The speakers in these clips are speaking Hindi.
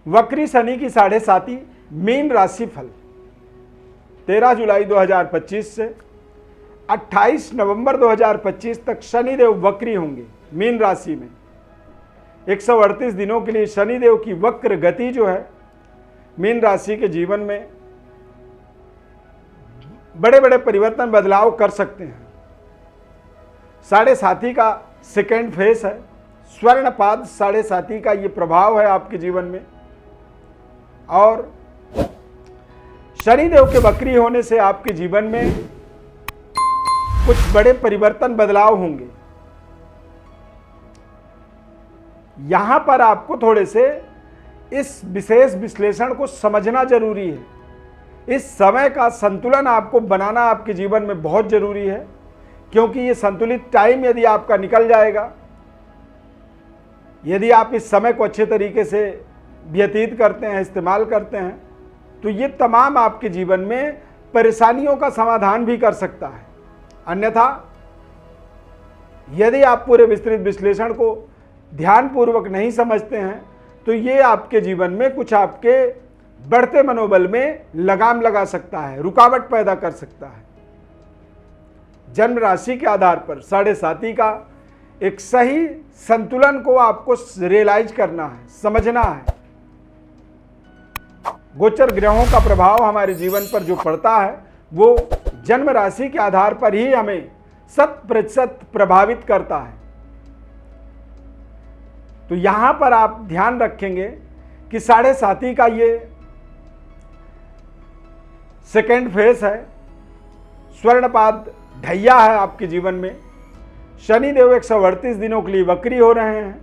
वक्री शनि की 7.5 मीन राशि फल 13 जुलाई 2025 से 28 नवंबर 2025 तक शनिदेव वक्री होंगे मीन राशि में। 138 दिनों के लिए शनिदेव की वक्र गति जो है मीन राशि के जीवन में बड़े बड़े परिवर्तन बदलाव कर सकते हैं। 7.5 का सेकेंड फेस है, स्वर्णपाद 7.5 का ये प्रभाव है आपके जीवन में। और शनिदेव के वक्री होने से आपके जीवन में कुछ बड़े परिवर्तन बदलाव होंगे। यहां पर आपको थोड़े से इस विशेष विश्लेषण को समझना जरूरी है। इस समय का संतुलन आपको बनाना आपके जीवन में बहुत जरूरी है, क्योंकि ये संतुलित टाइम यदि आपका निकल जाएगा, यदि आप इस समय को अच्छे तरीके से व्यतीत करते हैं, इस्तेमाल करते हैं, तो ये तमाम आपके जीवन में परेशानियों का समाधान भी कर सकता है। अन्यथा यदि आप पूरे विस्तृत विश्लेषण को ध्यानपूर्वक नहीं समझते हैं तो ये आपके जीवन में कुछ आपके बढ़ते मनोबल में लगाम लगा सकता है, रुकावट पैदा कर सकता है। जन्म राशि के आधार पर 7.5 का एक सही संतुलन को आपको रियलाइज करना है, समझना है। गोचर ग्रहों का प्रभाव हमारे जीवन पर जो पड़ता है वो जन्म राशि के आधार पर ही हमें 100% प्रभावित करता है। तो यहां पर आप ध्यान रखेंगे कि 7.5 का ये सेकेंड फेस है, स्वर्णपाद ढैया है आपके जीवन में। शनिदेव 138 दिनों के लिए वक्री हो रहे हैं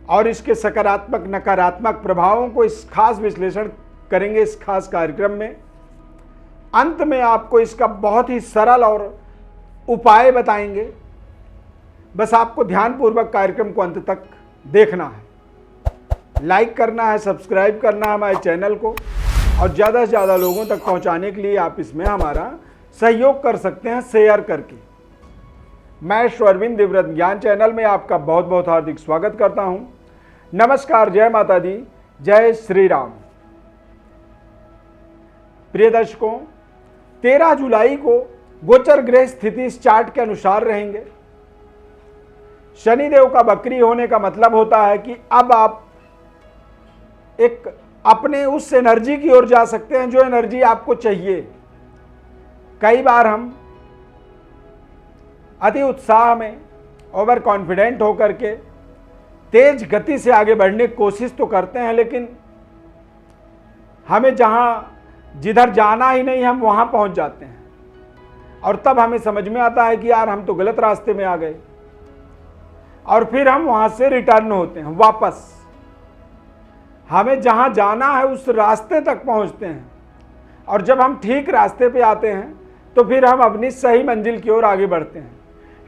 और इसके सकारात्मक नकारात्मक प्रभावों को इस खास विश्लेषण करेंगे इस खास कार्यक्रम में। अंत में आपको इसका बहुत ही सरल और उपाय बताएंगे। बस आपको ध्यानपूर्वक कार्यक्रम को अंत तक देखना है, लाइक करना है, सब्सक्राइब करना है हमारे चैनल को, और ज़्यादा से ज़्यादा लोगों तक पहुंचाने के लिए आप इसमें हमारा सहयोग कर सकते हैं शेयर करके। मैं अरविंद दिव्यव्रत ज्ञान चैनल में आपका बहुत बहुत हार्दिक स्वागत करता हूं। नमस्कार, जय माता दी, जय श्री राम। प्रिय दर्शकों, 13 जुलाई को गोचर ग्रह स्थिति इस चार्ट के अनुसार रहेंगे। शनिदेव का वक्री होने का मतलब होता है कि अब आप एक अपने उस एनर्जी की ओर जा सकते हैं जो एनर्जी आपको चाहिए। कई बार हम अति उत्साह में ओवर कॉन्फिडेंट होकर के तेज गति से आगे बढ़ने की कोशिश तो करते हैं, लेकिन हमें जिधर जाना ही नहीं हम वहां पहुंच जाते हैं और तब हमें समझ में आता है कि यार हम तो गलत रास्ते में आ गए, और फिर हम वहां से रिटर्न होते हैं वापस। हमें जहां जाना है उस रास्ते तक पहुंचते हैं, और जब हम ठीक रास्ते पे आते हैं तो फिर हम अपनी सही मंजिल की ओर आगे बढ़ते हैं।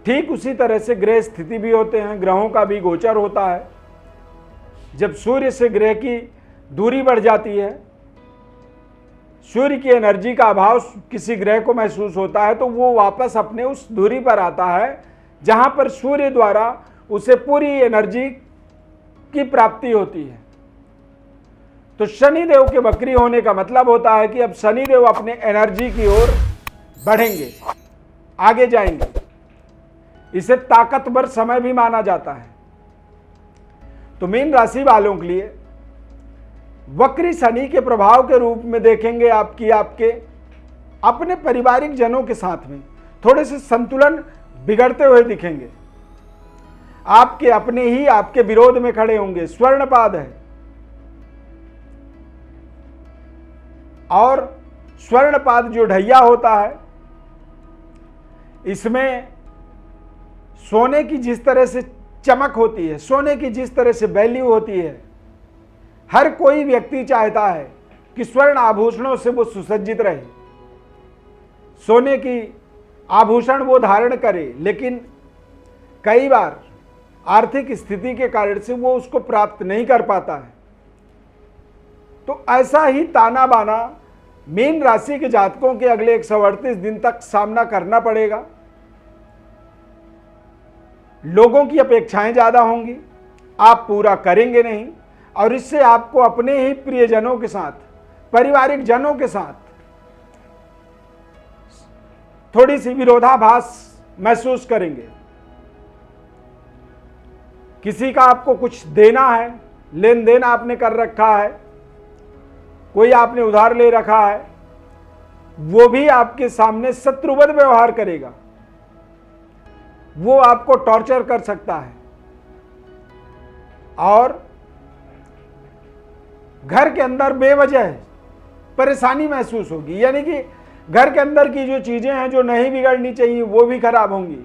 ठीक उसी तरह से ग्रह स्थिति भी होते हैं, ग्रहों का भी गोचर होता है। जब सूर्य से ग्रह की दूरी बढ़ जाती है, सूर्य की एनर्जी का अभाव किसी ग्रह को महसूस होता है, तो वो वापस अपने उस दूरी पर आता है जहां पर सूर्य द्वारा उसे पूरी एनर्जी की प्राप्ति होती है। तो शनिदेव के वक्री होने का मतलब होता है कि अब शनिदेव अपने एनर्जी की ओर बढ़ेंगे, आगे जाएंगे। इसे ताकतवर समय भी माना जाता है। तो मीन राशि वालों के लिए वक्री शनि के प्रभाव के रूप में देखेंगे आपके अपने पारिवारिक जनों के साथ में थोड़े से संतुलन बिगड़ते हुए दिखेंगे। आपके अपने ही आपके विरोध में खड़े होंगे। स्वर्णपाद है और स्वर्णपाद जो ढैया होता है, इसमें सोने की जिस तरह से चमक होती है, सोने की जिस तरह से वैल्यू होती है, हर कोई व्यक्ति चाहता है कि स्वर्ण आभूषणों से वो सुसज्जित रहे, सोने की आभूषण वो धारण करे, लेकिन कई बार आर्थिक स्थिति के कारण से वो उसको प्राप्त नहीं कर पाता है। तो ऐसा ही ताना बाना मीन राशि के जातकों के अगले 138 दिन तक सामना करना पड़ेगा। लोगों की अपेक्षाएं ज्यादा होंगी, आप पूरा करेंगे नहीं। और इससे आपको अपने ही प्रियजनों के साथ, पारिवारिक जनों के साथ थोड़ी सी विरोधाभास महसूस करेंगे। किसी का आपको कुछ देना है, लेन देन आपने कर रखा है, कोई आपने उधार ले रखा है, वो भी आपके सामने शत्रुवत व्यवहार करेगा, वो आपको टॉर्चर कर सकता है। और घर के अंदर बेवजह परेशानी महसूस होगी, यानी कि घर के अंदर की जो चीजें हैं जो नहीं बिगड़नी चाहिए वो भी खराब होंगी।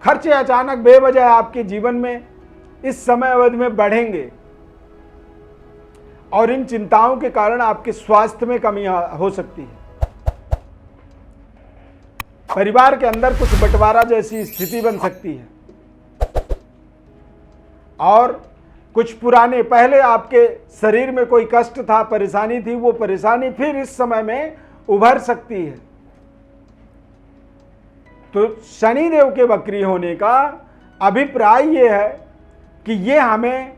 खर्चे अचानक बेवजह आपके जीवन में इस समय अवधि में बढ़ेंगे और इन चिंताओं के कारण आपके स्वास्थ्य में कमी हो सकती है। परिवार के अंदर कुछ बंटवारा जैसी स्थिति बन सकती है और कुछ पुराने पहले आपके शरीर में कोई कष्ट था, परेशानी थी, वो परेशानी फिर इस समय में उभर सकती है। तो शनिदेव के वक्री होने का अभिप्राय ये है कि ये हमें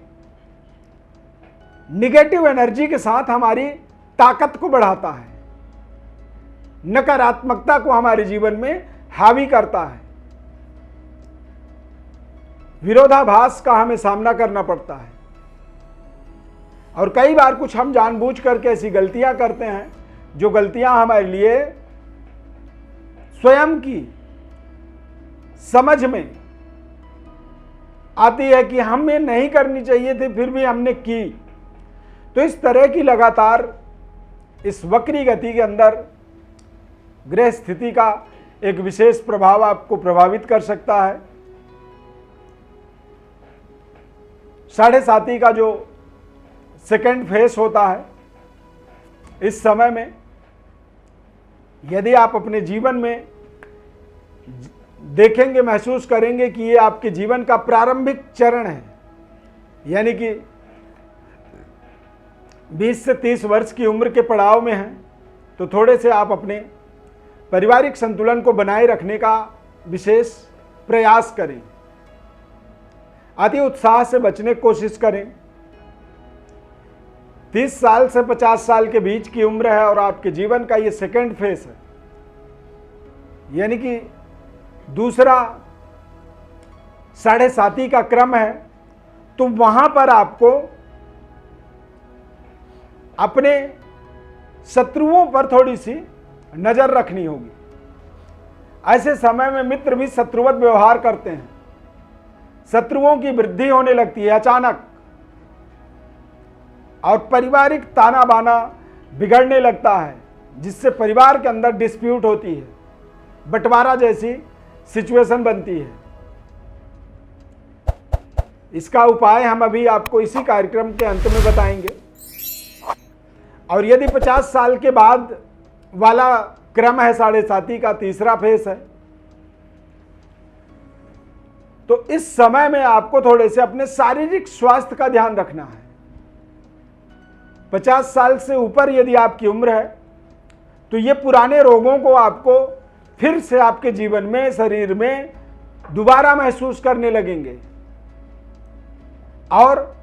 निगेटिव एनर्जी के साथ हमारी ताकत को बढ़ाता है, नकारात्मकता को हमारे जीवन में हावी करता है, विरोधाभास का हमें सामना करना पड़ता है। और कई बार कुछ हम जानबूझ करके ऐसी गलतियां करते हैं जो गलतियां हमारे लिए स्वयं की समझ में आती है कि हमें नहीं करनी चाहिए थी, फिर भी हमने की। तो इस तरह की लगातार इस वक्री गति के अंदर ग्रह स्थिति का एक विशेष प्रभाव आपको प्रभावित कर सकता है। 7.5 का जो सेकेंड फेस होता है, इस समय में यदि आप अपने जीवन में देखेंगे, महसूस करेंगे कि ये आपके जीवन का प्रारंभिक चरण है, यानी कि 20 से 30 वर्ष की उम्र के पड़ाव में हैं, तो थोड़े से आप अपने पारिवारिक संतुलन को बनाए रखने का विशेष प्रयास करें। अति उत्साह से बचने की कोशिश करें। 30 साल से 50 साल के बीच की उम्र है और आपके जीवन का ये सेकेंड फेस है, यानी कि दूसरा 7.5 का क्रम है। तो वहां पर आपको अपने शत्रुओं पर थोड़ी सी नजर रखनी होगी। ऐसे समय में मित्र भी शत्रुवत व्यवहार करते हैं, शत्रुओं की वृद्धि होने लगती है अचानक, और पारिवारिक ताना बाना बिगड़ने लगता है, जिससे परिवार के अंदर डिस्प्यूट होती है, बंटवारा जैसी सिचुएशन बनती है। इसका उपाय हम अभी आपको इसी कार्यक्रम के अंत में बताएंगे। और यदि 50 साल के बाद वाला क्रम है 7.5 का, तीसरा फेस है, तो इस समय में आपको थोड़े से अपने शारीरिक स्वास्थ्य का ध्यान रखना है। 50 साल से ऊपर यदि आपकी उम्र है तो ये पुराने रोगों को आपको फिर से आपके जीवन में, शरीर में दोबारा महसूस करने लगेंगे। और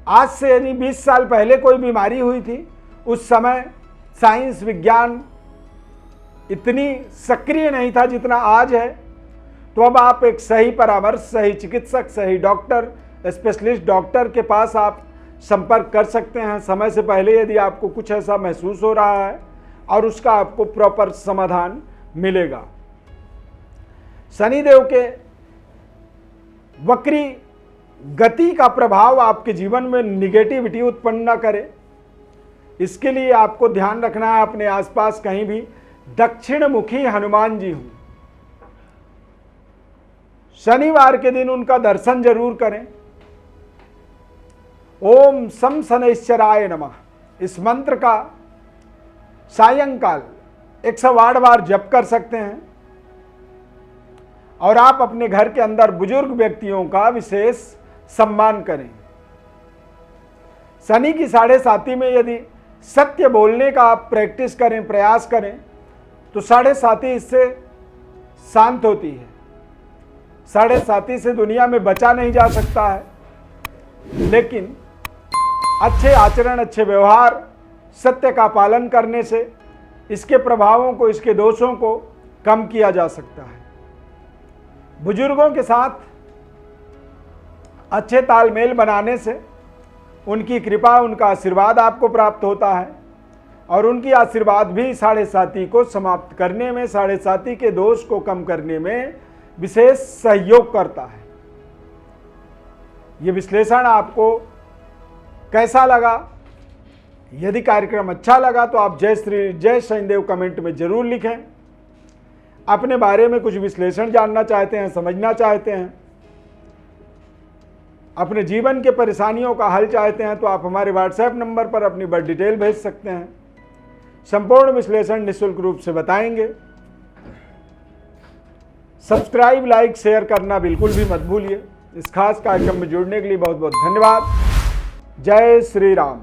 आज से यानी 20 साल पहले कोई बीमारी हुई थी, उस समय साइंस विज्ञान इतनी सक्रिय नहीं था जितना आज है। तो अब आप एक सही परामर्श, सही चिकित्सक, सही डॉक्टर, स्पेशलिस्ट डॉक्टर के पास आप संपर्क कर सकते हैं समय से पहले, यदि आपको कुछ ऐसा महसूस हो रहा है, और उसका आपको प्रॉपर समाधान मिलेगा। शनिदेव के वक्री गति का प्रभाव आपके जीवन में निगेटिविटी उत्पन्न न करे, इसके लिए आपको ध्यान रखना है अपने आसपास कहीं भी दक्षिण मुखी हनुमान जी हों। शनिवार के दिन उनका दर्शन जरूर करें। ओम सम शनैश्चराय नमः, इस मंत्र का सायंकाल 108 बार जप कर सकते हैं। और आप अपने घर के अंदर बुजुर्ग व्यक्तियों का विशेष सम्मान करें। शनि की 7.5 में यदि सत्य बोलने का आप प्रैक्टिस करें, प्रयास करें, तो 7.5 इससे शांत होती है। 7.5 से दुनिया में बचा नहीं जा सकता है। लेकिन अच्छे आचरण, अच्छे व्यवहार, सत्य का पालन करने से इसके प्रभावों को, इसके दोषों को कम किया जा सकता है। बुजुर्गों के साथ अच्छे तालमेल बनाने से उनकी कृपा, उनका आशीर्वाद आपको प्राप्त होता है और उनकी आशीर्वाद भी साढ़े साती को समाप्त करने में, साढ़े साती के दोष को कम करने में विशेष सहयोग करता है। ये विश्लेषण आपको कैसा लगा? यदि कार्यक्रम अच्छा लगा तो आप जय शनिदेव कमेंट में जरूर लिखें। अपने बारे में कुछ विश्लेषण जानना चाहते हैं, समझना चाहते हैं, अपने जीवन के परेशानियों का हल चाहते हैं तो आप हमारे व्हाट्सएप नंबर पर अपनी बर्थ डिटेल भेज सकते हैं। संपूर्ण विश्लेषण निःशुल्क रूप से बताएंगे। सब्सक्राइब, लाइक, शेयर करना बिल्कुल भी मत भूलिए। इस खास कार्यक्रम में जुड़ने के लिए बहुत बहुत धन्यवाद। जय श्री राम।